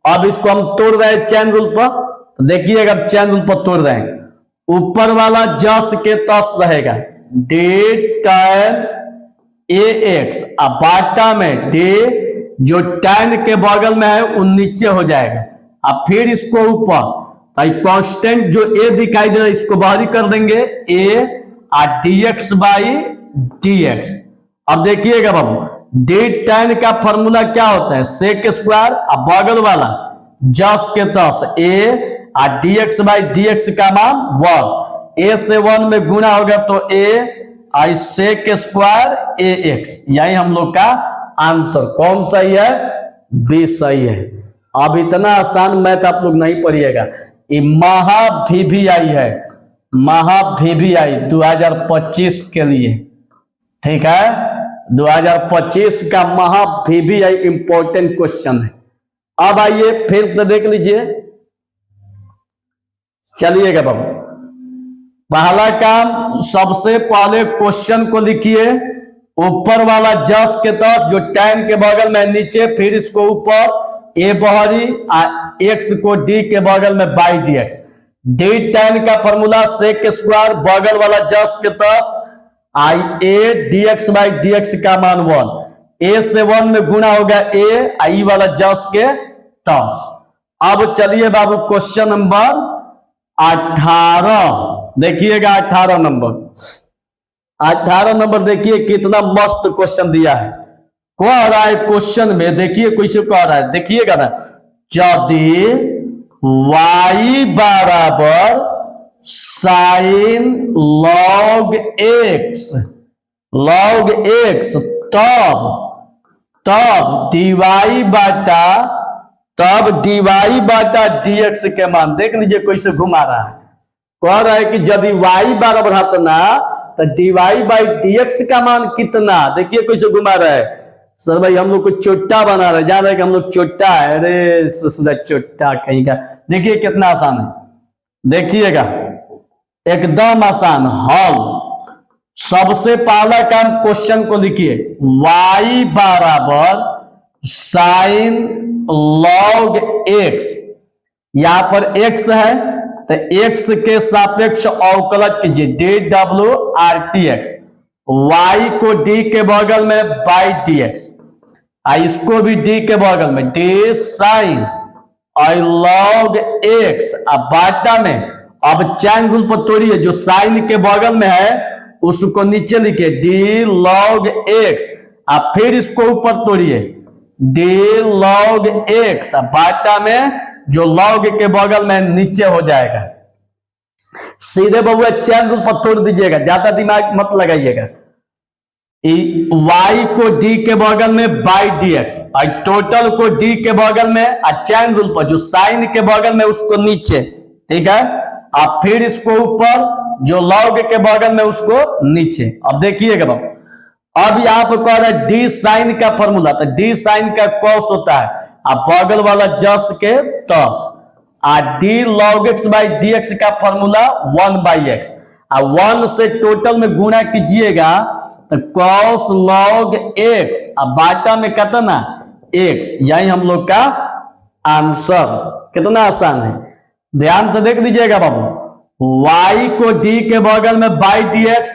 [SPEAKER 1] अब इसको हम तोड़ रहे हैं चैन रूल पर, तो देखिएगा चैन रूल पर तोड़ रहे हैं। ऊपर वाला जस के तस रहेगा, डी tan AX, अब बाटा में डी जो tan के बगल में है वो नीचे हो जाएगा, अब फिर इसको ऊपर कांस्टेंट जो ए दिखाई दे रहा है इसको बाहरी कर देंगे, ए और dx बाई dx। अब देखिएगा बाबू, डी tan का फॉर्मूला क्या होता है, सेक स्क्वायर, अब बगल वाला जस के तस ए और dx बाई dx का मान 1, ए से 1 में गुणा होगा तो ए आई सेक स्क्वायर ax। यही हम लोग का आंसर। कौन सही है? बी सही है। अब इतना आसान मैथ आप लोग नहीं पढ़िएगा, ये महा VBI है, महा VBI 2025 के लिए, ठीक है। 2025 का महा VBI इंपॉर्टेंट क्वेश्चन है। अब आइए फिर तो देख लीजिए, चलिएगा बाबू। पहला काम, सबसे पहले क्वेश्चन को लिखिए, ऊपर वाला जस के तहत जो tan के बगल में नीचे, फिर इसको ऊपर a बहरी, x को d के बगल में बाई dx। d tan का फॉर्मूला sec स्क्वायर बगल वाला जस के तहत आई a dx बाई dx का मान 1, a से 1 में गुणा होगा a आई वाला जस के तहत। अब चलिए बाबू क्वेश्चन नंबर 18 देखिएगा। 18 नंबर देखिए कितना मस्त क्वेश्चन दिया है। कह रहा है क्वेश्चन में, देखिए कैसे कह रहा है, देखिएगा ना। यदि y बराबर साइन log x तब dy बाटा dx के मान देख लीजिए कैसे घुमा रहा है। कह रहा है कि यदि y बराबर है ना तो dy बाई dx का मान कितना, देखिए कैसे घुमा रहा है। सर भाई हम लोग को चोट्टा बना रहे, जान रहे कि हम लोग चोट्टा है, अरे चोट्टा कहीं का। देखिए कितना आसान है, देखिएगा एकदम आसान। हल सबसे पहला काम क्वेश्चन को लिखिए, y बराबर साइन log x, यहां पर x है तो x के सापेक्ष अवकलज कीजिए dwRTx, y को d के बगल में बाई dx, इसको भी d के बगल में d साइन और log x। अब बाटा में अब चैन रूल पर तोड़िए, जो साइन के बगल में है उसको नीचे लिखिए d log x, अब फिर इसको ऊपर तोड़िए d log x, बाटा में जो log के बगल में नीचे हो जाएगा। सीधे बबुआ चैन रूल पर तोड़ दीजिएगा, ज्यादा दिमाग मत लगाइएगा। y को d के बगल में बाई dx और टोटल को d के बगल में, चैन रूल पर जो साइन के बगल में उसको नीचे, ठीक है। अब फिर इसको ऊपर, जो log के बगल में उसको नीचे। अब देखिएगा बाबू, अब यहां पर कह रहा है डी साइन का फॉर्मूला, तो डी साइन का कॉस होता है अब बगल वाला जस के तस, D log x by d x का फॉर्मूला 1 बाई एक्स, 1 से टोटल में गुणा कीजिएगा तो कॉस लॉग एक्स, अब बाटा में कितना एक्स, यही हम लोग का आंसर। कितना आसान है, ध्यान से देख लीजिएगा बाबू। y को d के बगल में बाई dx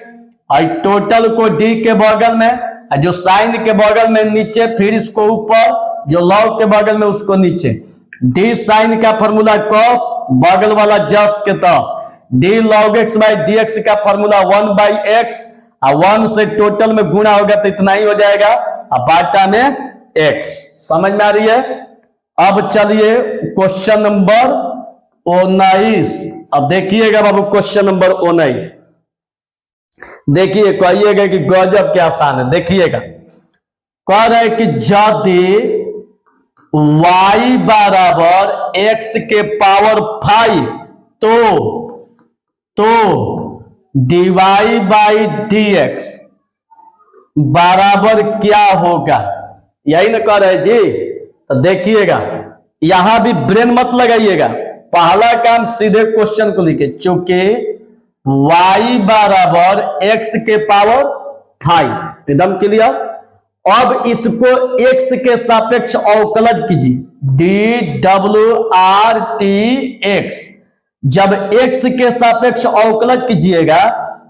[SPEAKER 1] और टोटल को d के बगल में, जो साइन के बगल में नीचे, फिर इसको ऊपर, जो लॉग के बगल में उसको नीचे। d साइन का फॉर्मूला cos बगल वाला जस के तस, d log x by dx का फॉर्मूला 1 बाई एक्स, 1 से टोटल में गुणा होगा तो इतना ही हो जाएगा, अब बाटा में x। समझ में आ रही है। अब चलिए क्वेश्चन नंबर 19। अब देखिएगा बाबू क्वेश्चन नंबर 19, देखिए कहिएगा कि गजब क्या आसान है। देखिएगा कह रहा है कि यदि y बराबर x के पावर 5 तो dy बाई dx बराबर क्या होगा, यही ना कह रहे जी। तो देखिएगा यहां भी ब्रेन मत लगाइएगा, पहला काम सीधे क्वेश्चन को लिखे, चूंकि y बराबर x के पावर 5, एकदम क्लियर। अब इसको x के सापेक्ष अवकलज कीजिए dwRTx, जब x के सापेक्ष अवकलज कीजिएगा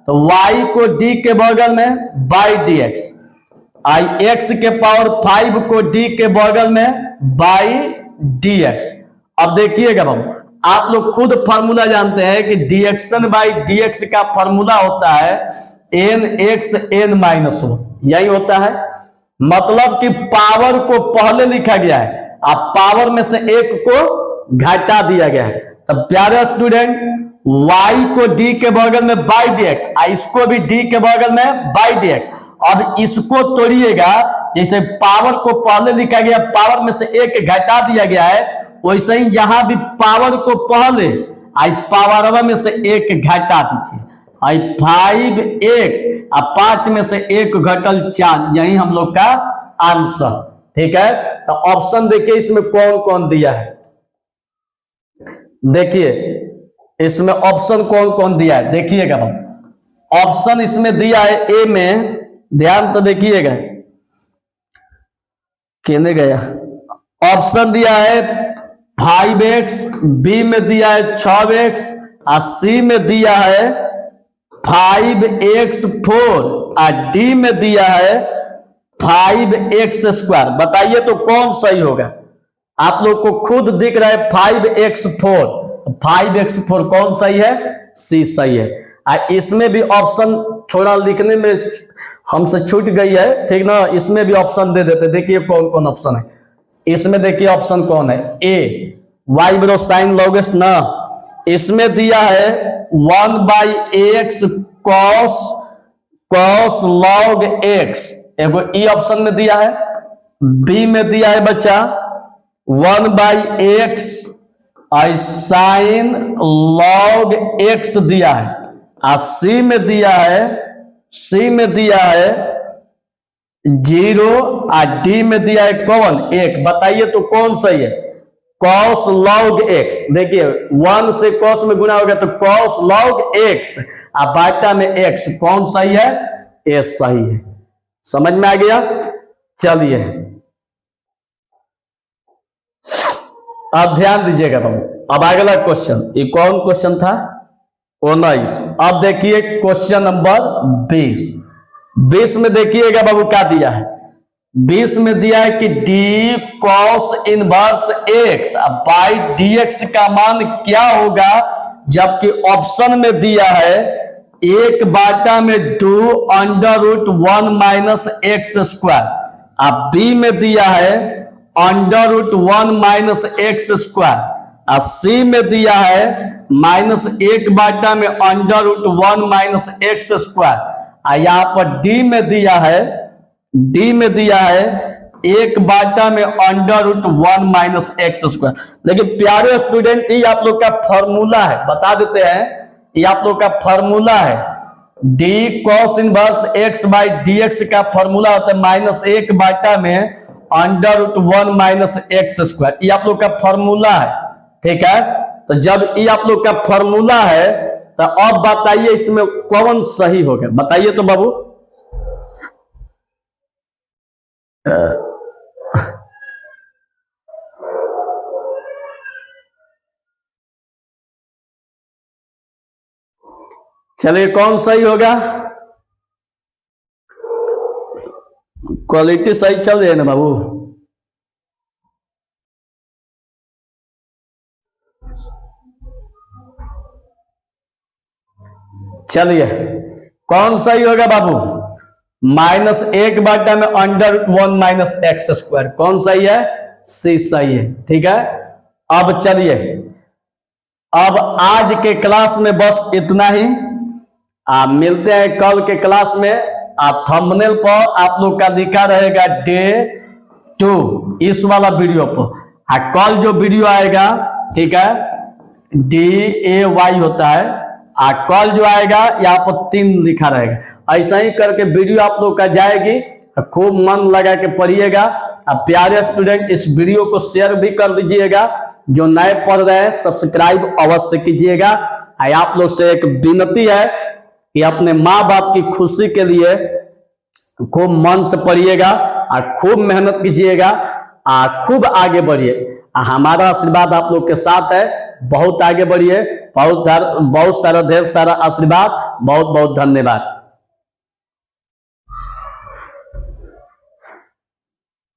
[SPEAKER 1] तो y को d के बगल में बाई dx, x के पावर 5 को d के बगल में बाई dx। अब देखिएगा बाबू, आप लोग खुद फार्मूला जानते हैं कि dxn बाई dx का फार्मूला होता है nxn माइनस 1, यही होता है। मतलब कि पावर को पहले लिखा गया है, अब पावर में से एक को घटा दिया गया है। तब प्यारे स्टूडेंट, y को d के बगल में बाई dx, इसको भी d के बगल में बाई dx। अब इसको तोड़िएगा, जैसे पावर को पहले लिखा गया, पावर में से एक घटा दिया गया है, वैसे ही यहां भी पावर को पहले पावर में से एक घटा दीजिए, 5x, 5 में से एक घटल 4, यही हम लोग का आंसर। ठीक है, तो ऑप्शन देखिए इसमें कौन कौन दिया है। देखिए इसमें ऑप्शन कौन कौन दिया है, देखिएगा। ऑप्शन इसमें दिया है ए में ध्यान तो देखिएगा, कहने गया ऑप्शन दिया है 5x, बी में दिया है 6x और सी में दिया है 5x4 और डी में दिया है 5x²। बताइए तो कौन सही होगा? आप लोग को खुद दिख रहा है 5x4, 5x4 कौन सही है? सी सही है। इसमें भी ऑप्शन थोड़ा लिखने में हमसे छूट गई है, ठीक ना, इसमें भी ऑप्शन दे देते। देखिए कौन कौन ऑप्शन है इसमें, देखिए ऑप्शन कौन है? A Y bro sine log X ना, इसमें दिया है 1/x cos log x, एगो ई ऑप्शन में दिया है। बी में दिया है बच्चा 1/x sin log x दिया है। और सी में दिया है 0 और डी में दिया है कौन? 1। बताइए तो कौन सही है? cos log x, देखिए 1 से cos में गुना हो गया तो cos log x और बाटा में x, कौन सही है? ए सही है। समझ में आ गया? चलिए अब ध्यान दीजिएगा बाबू। अब अगला क्वेश्चन, ये कौन क्वेश्चन था? 19। अब देखिए क्वेश्चन नंबर 20। 20 में देखिएगा बाबू क्या दिया है? 20 में दिया है कि d cos inverse x by dx का मान क्या होगा, जबकि ऑप्शन में दिया है 1/2 √1 - x²। अब बी में दिया है √1 - x²। और सी में दिया है -1/√1 - x²। और यहाँ पर डी में दिया है 1/√1 - x²। देखिए प्यारे स्टूडेंट, ये आप लोग का फॉर्मूला है, बता देते हैं, ये आप लोग का फॉर्मूला है। d cos inverse x by dx का फॉर्मूला होता है -1/√1 - x²। ये आप लोग का फॉर्मूला है, ठीक है। तो जब ये आप लोग का फॉर्मूला है तो अब बताइए इसमें कौन सही होगा? बताइए तो बाबू। चलिए कौन सही होगा? क्वालिटी सही चल रही है ना बाबू? चलिए कौन सही होगा बाबू? -1/√1 - x², कौन सही है? सी सही है, ठीक है। अब चलिए, अब आज के क्लास में बस इतना ही। आप मिलते हैं कल के क्लास में। आप थंबनेल पर आप लोग का दिखा रहेगा डे 2 इस वाला वीडियो पर। कल जो वीडियो आएगा, ठीक है, DAY होता है, कल जो आएगा यहाँ पर 3 लिखा रहेगा। ऐसा ही करके वीडियो आप लोग का जाएगी। खूब मन लगा के पढ़िएगा। प्यारे स्टूडेंट, इस वीडियो को शेयर भी कर दीजिएगा। जो नए पढ़ रहे हैं सब्सक्राइब अवश्य कीजिएगा। आप लोग से एक विनती है कि अपने माँ बाप की खुशी के लिए खूब मन से पढ़िएगा और खूब मेहनत कीजिएगा और खूब आगे बढ़िए। हमारा आशीर्वाद आप लोग के साथ है। बहुत आगे बढ़िए। बहुत सारा ढेर सारा आशीर्वाद। बहुत बहुत धन्यवाद।